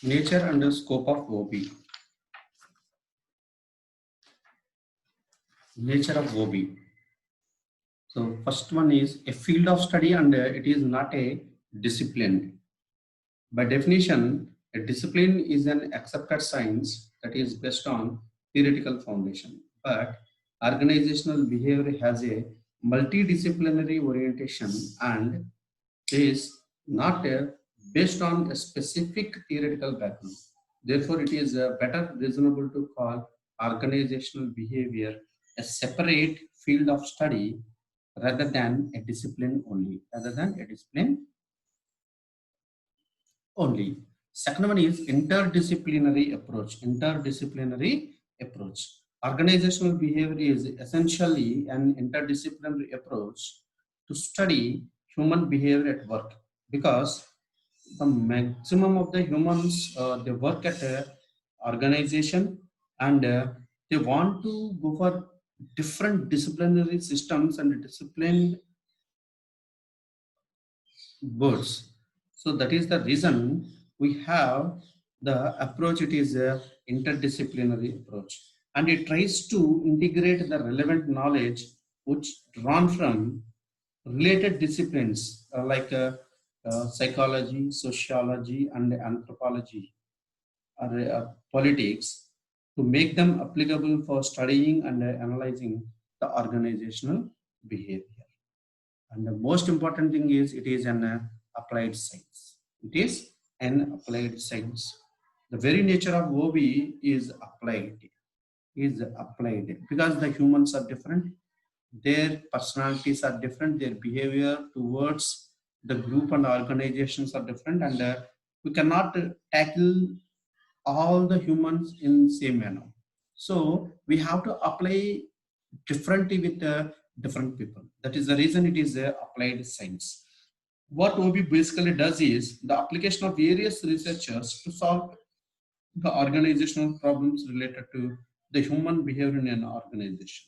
Nature and the scope of OB. Nature of OB. So first one is a field of study and it is not a discipline. By definition, a discipline is an accepted science that is based on theoretical foundation. But organizational behavior has a multidisciplinary orientation and is not based on a specific theoretical background. Therefore, it is better reasonable to call organizational behavior a separate field of study rather than a discipline only. Second one is interdisciplinary approach. Organizational behavior is essentially an interdisciplinary approach to study human behavior at work, because the maximum of the humans they work at a organization, and they want to go for different disciplinary systems and disciplined boards. So that is the reason we have the approach. It is a interdisciplinary approach, and it tries to integrate the relevant knowledge which drawn from related disciplines psychology, sociology, and anthropology or politics, to make them applicable for studying and analyzing the organizational behavior. And the most important thing is it is an applied science. It is an applied science. The very nature of OB is applied. Because the humans are different, their personalities are different, their behavior towards the group and organizations are different, and we cannot tackle all the humans in same manner. So we have to apply differently with different people. That is the reason it is applied science. What OB basically does is the application of various researchers to solve the organizational problems related to the human behavior in an organization.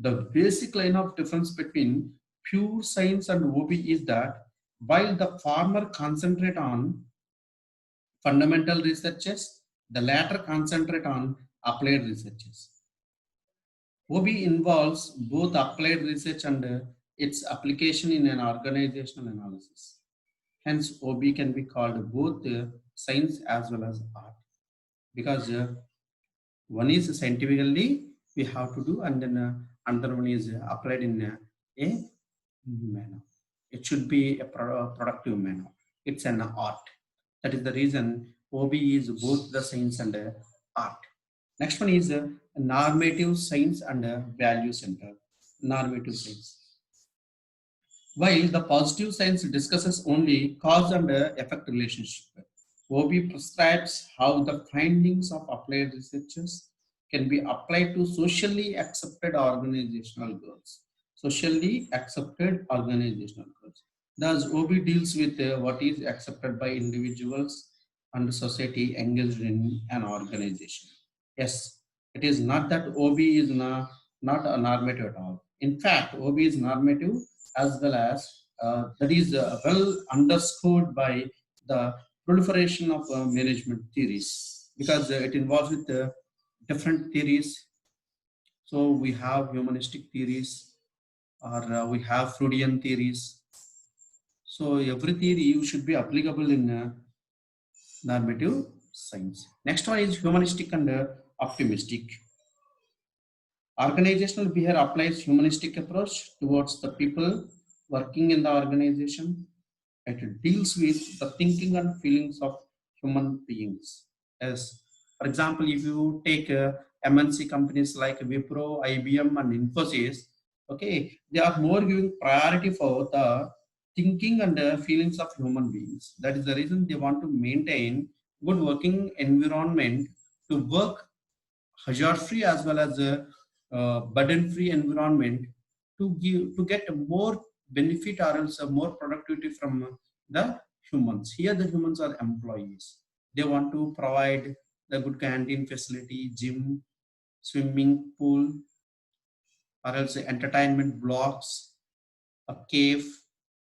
The basic line of difference between pure science and OB is that while the former concentrate on fundamental researches, the latter concentrate on applied researches. OB involves both applied research and its application in an organizational analysis. Hence, OB can be called both science as well as art, because one is scientifically we have to do, and then another one is applied in a manner. It should be a productive manner. It's an art. That is the reason OB is both the science and art. Next one is normative science and value center. Normative science. While the positive science discusses only cause and effect relationship, OB prescribes how the findings of applied researchers can be applied to socially accepted organizational goals. Socially accepted organizational goals. Thus, OB deals with what is accepted by individuals and society engaged in an organization. Yes, it is not that OB is not a normative at all. In fact, OB is normative, as well as that is well underscored by the proliferation of management theories, because it involves with different theories. So we have humanistic theories, or we have Freudian theories. So every theory you should be applicable in normative science. Next one is humanistic and optimistic. Organizational behavior applies humanistic approach towards the people working in the organization. It deals with the thinking and feelings of human beings. As for example, if you take MNC companies like Wipro, IBM, and Infosys, okay, they are more giving priority for the thinking and feelings of human beings. That is the reason they want to maintain good working environment, to work hazard-free as well as a burden-free environment, to get more benefit or else more productivity from the humans. Here the humans are employees. They want to provide the good canteen facility, gym, swimming pool, or else entertainment blocks, a cave.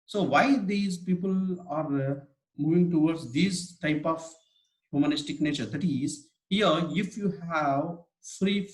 So why these people are moving towards these type of humanistic nature. That is, here if you have free,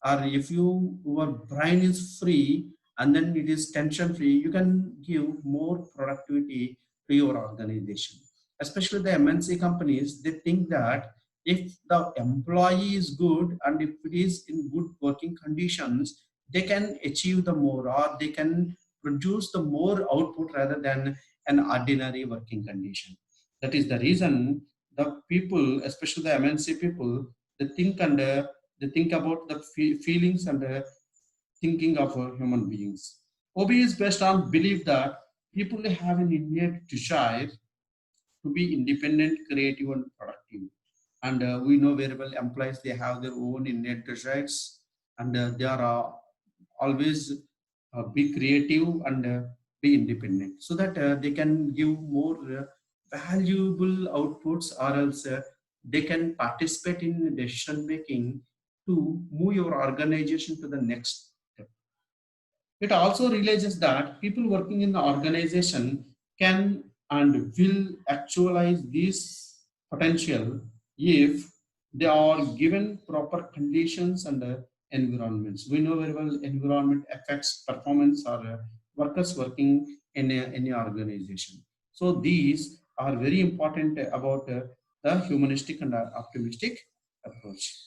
or if your brain is free and then it is tension free, you can give more productivity to your organization. Especially the MNC companies, they think that if the employee is good and if it is in good working conditions, they can achieve the more, or they can produce the more output rather than an ordinary working condition. That is the reason the people, especially the MNC people, they think and they think about the feelings and thinking of human beings. OB is based on belief that people have an innate desire to be independent, creative, and productive. And we know very well employees, they have their own innate desires, and they are always be creative and be independent, so that they can give more valuable outputs, or else they can participate in decision making to move your organization to the next step. It also realizes that people working in the organization can and will actualize this potential if they are given proper conditions and environments. We know very well environment affects performance, or workers working in any organization. So these are very important about the humanistic and optimistic approach.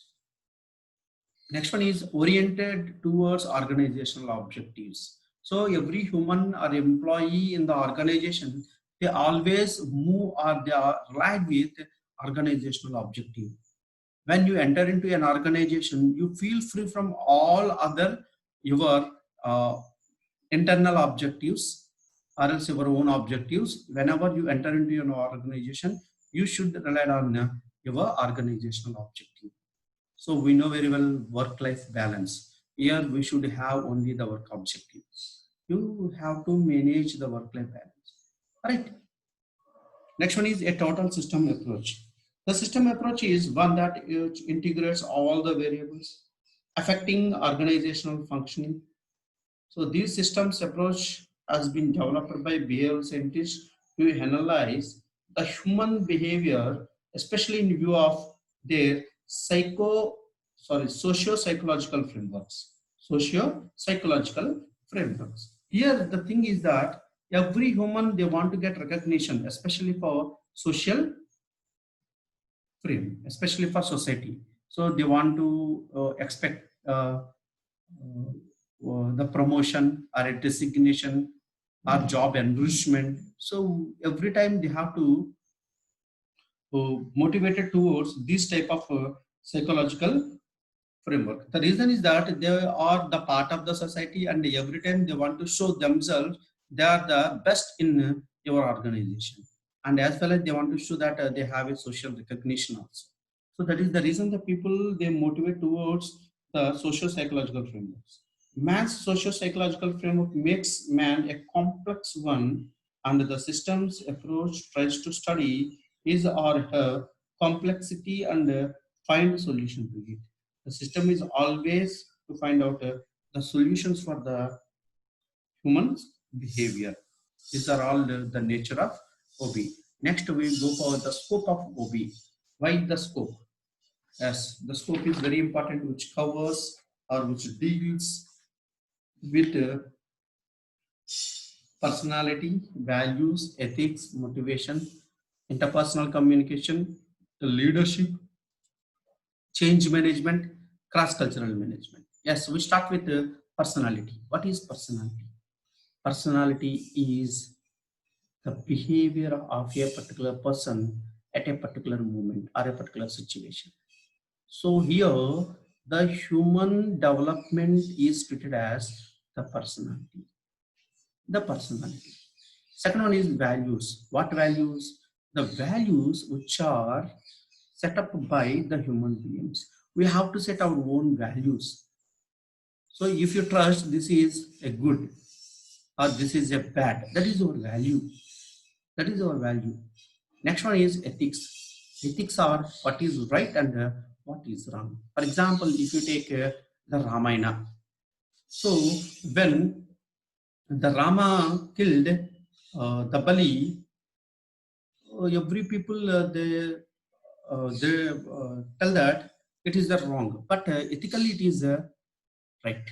Next one is oriented towards organizational objectives. So every human or employee in the organization, they always move or they are aligned with organizational objective. When you enter into an organization, you feel free from all other your internal objectives, or else your own objectives. Whenever you enter into an organization, you should rely on your organizational objective. So we know very well work-life balance. Here we should have only the work objective. You have to manage the work-life balance. Right. Next one is a total system approach. The system approach is one that integrates all the variables affecting organizational functioning. So this systems approach has been developed by behavioral scientists to analyze the human behavior, especially in view of their socio-psychological frameworks. Socio-psychological frameworks. Here the thing is that every human, they want to get recognition, especially for social frame, especially for society. So they want to expect the promotion or a designation or job enrichment. So every time they have to motivated towards this type of psychological framework. The reason is that they are the part of the society, and every time they want to show themselves they are the best in your organization, and as well as they want to show that they have a social recognition also. So that is the reason the people, they motivate towards the social psychological frameworks. Man's social psychological framework makes man a complex one, and the systems approach tries to study his or her complexity and find a solution to it. The system is always to find out the solutions for the human's behavior. These are all the nature of OB. Next, we go for the scope of OB. Why the scope? Yes, the scope is very important, which covers or which deals with personality, values, ethics, motivation, interpersonal communication, the leadership, change management, cross-cultural management. Yes, we start with personality. What is personality? Personality is the behavior of a particular person at a particular moment or a particular situation. So here, the human development is treated as the personality. The personality. Second one is values. What values? The values which are set up by the human beings. We have to set our own values. So if you trust this is a good or this is a bad, that is our value. That is our value. Next one is ethics. Ethics are what is right and what is wrong. For example, if you take the Ramayana. So when the Rama killed the Bali, every people they tell that it is the wrong, but ethically it is right.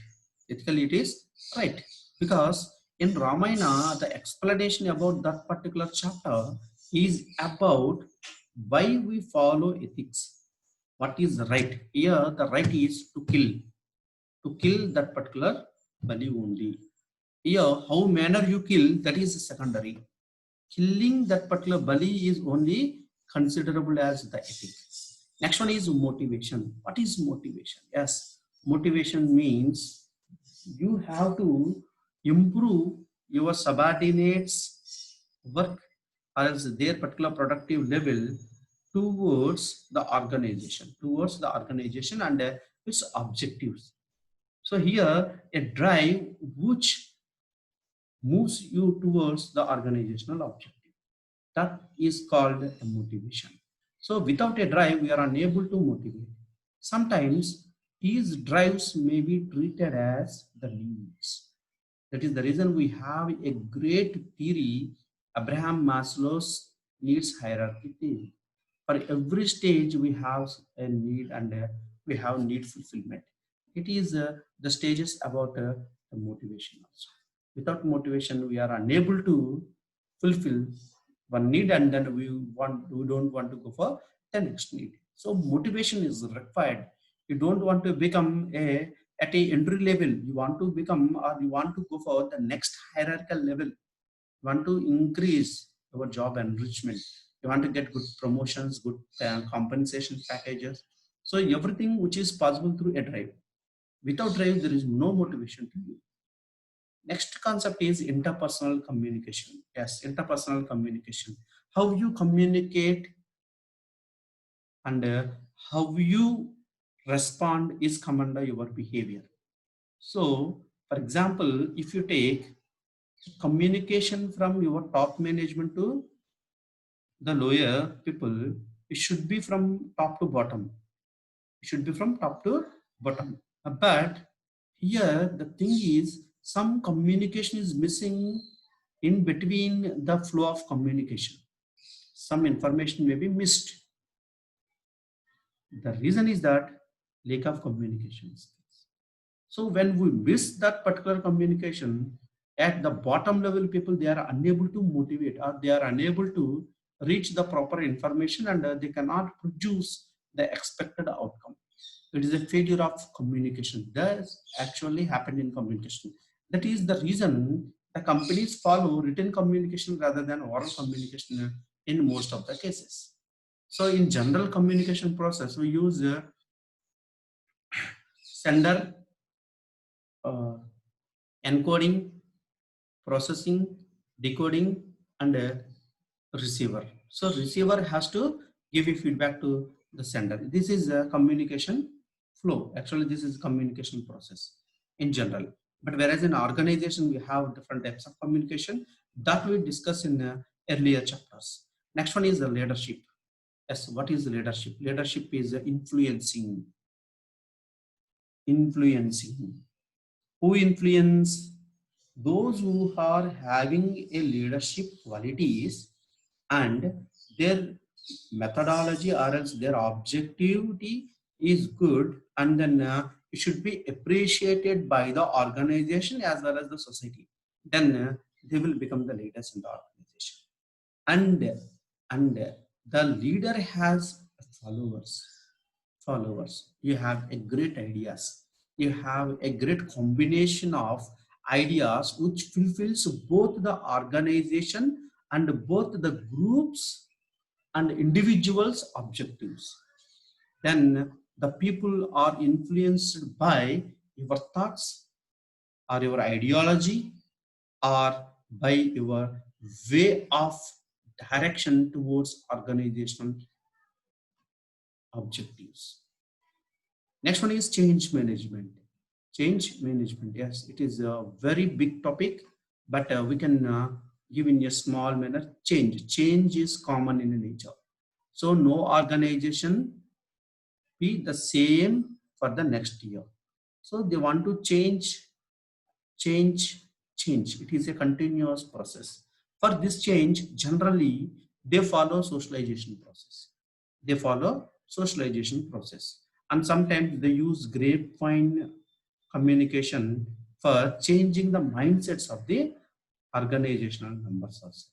Ethically it is right, because in Ramayana the explanation about that particular chapter is about why we follow ethics. What is right? Here the right is to kill that particular Bali only. Here, how manner you kill, that is secondary. Killing that particular Bali is only considerable as the ethic. Next one is motivation. What is motivation? Yes, motivation means you have to improve your subordinates' work or else their particular productive level towards the organization and its objectives. So here a drive which moves you towards the organizational objective. That is called a motivation. So without a drive, we are unable to motivate. Sometimes these drives may be treated as the needs. That is the reason we have a great theory, Abraham Maslow's needs hierarchy theory. For every stage, we have a need and we have need fulfillment. It is the stages about the motivation also. Without motivation, we are unable to fulfill one need, and then we don't want to go for the next need. So motivation is required. You don't want to become a at a entry level. You want to become, or you want to go for the next hierarchical level. You want to increase your job enrichment. You want to get good promotions, good compensation packages. So everything which is possible through a drive. Without drive, there is no motivation to you. Next concept is interpersonal communication. Yes, interpersonal communication. How you communicate and how you respond is come under your behavior. So, for example, if you take communication from your top management to the lower people, it should be from top to bottom. It should be from top to bottom. But here the thing is, some communication is missing in between the flow of communication. Some information may be missed. The reason is that lack of communication skills. So when we miss that particular communication, at the bottom level people, they are unable to motivate or they are unable to reach the proper information, and they cannot produce the expected outcome. It is a failure of communication. That actually happened in communication. That is the reason the companies follow written communication rather than oral communication in most of the cases. So in general communication process, we use sender, encoding, processing, decoding, and receiver. So receiver has to give a feedback to the sender. This is a communication flow. Actually, this is communication process in general. But whereas in organization, we have different types of communication that we discuss in earlier chapters. Next one is the leadership. Yes, what is leadership? Leadership is influencing. Influencing. Who influence? Those who are having a leadership qualities and their methodology or else their objectivity is good, and then it should be appreciated by the organization as well as the society. Then they will become the leaders in the organization. And the leader has followers. You have a great ideas, you have a great combination of ideas which fulfills both the organization and both the groups and individuals objectives. Then the people are influenced by your thoughts or your ideology or by your way of direction towards organizational objectives. Next one is change management. Change management, yes, it is a very big topic, but we can give in a small manner. Change is common in nature. So no organization be the same for the next year. So they want to change. It is a continuous process. For this change, generally they follow socialization process. they follow socialization process. And sometimes they use grapevine communication for changing the mindsets of the organizational members also.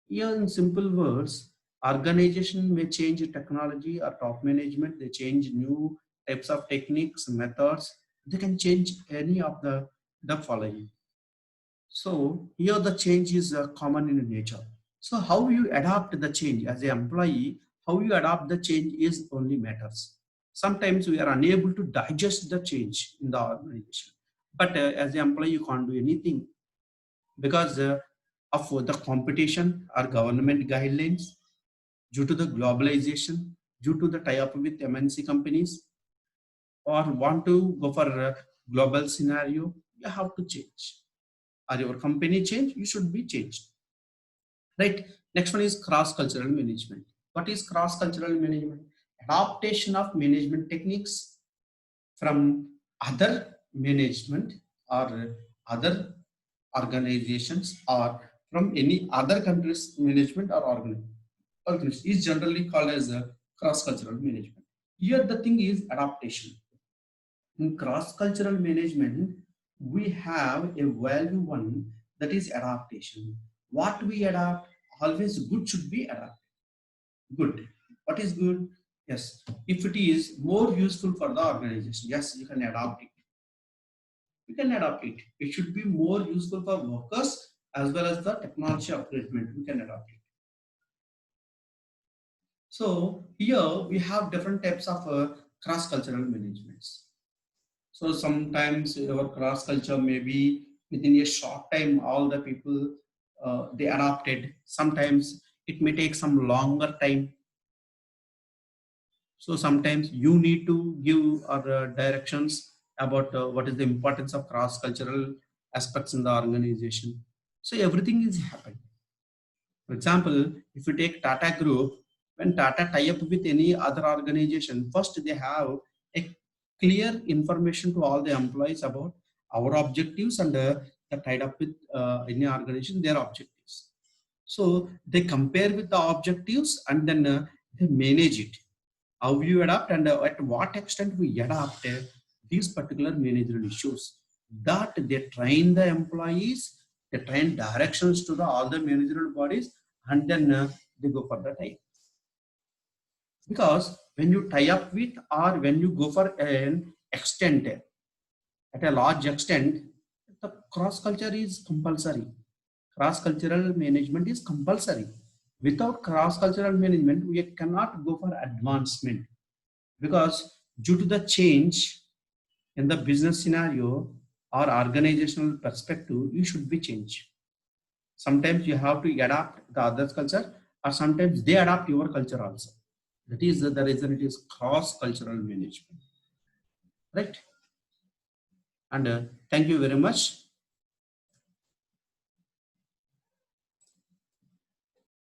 Here in simple words, organization may change technology or top management, they change new types of techniques, methods, they can change any of the following. So here the change is common in nature. So how you adapt the change as an employee, how you adapt the change is only matters. Sometimes we are unable to digest the change in the organization. But as an employee, you can't do anything because of the competition or government guidelines, due to the globalization, due to the tie-up with MNC companies, or want to go for a global scenario, you have to change. Or your company change, you should be changed. Right. Next one is cross-cultural management. What is cross-cultural management? Adaptation of management techniques from other management or other organizations or from any other country's management or organization is generally called as a cross-cultural management. Here the thing is adaptation. In cross-cultural management, we have a value one, that is adaptation. What we adapt, always good should be adapted. Good. What is good? Yes. If it is more useful for the organization, yes, you can adapt it. You can adapt it. It should be more useful for workers as well as the technology upgradement. We can adapt it. So here we have different types of cross-cultural managements. So sometimes our cross culture may be within a short time, all the people they adopted. Sometimes it may take some longer time. So sometimes you need to give directions about what is the importance of cross cultural aspects in the organization. So everything is happening. For example, if you take Tata Group, when Tata tie up with any other organization, first they have a clear information to all the employees about our objectives and they tied up with any organization, their objectives. So they compare with the objectives and then they manage it. How you adapt and at what extent we adapt these particular managerial issues. That they train the employees, they train directions to the all the managerial bodies, and then they go for the tie. Because when you tie up with or when you go for an extent at a large extent, the cross culture is compulsory. Cross cultural management is compulsory. Without cross cultural management, we cannot go for advancement, because due to the change in the business scenario or organizational perspective, you should be changed. Sometimes you have to adapt the other culture, or sometimes they adapt your culture also. That is the reason it is cross-cultural management, right? And thank you very much.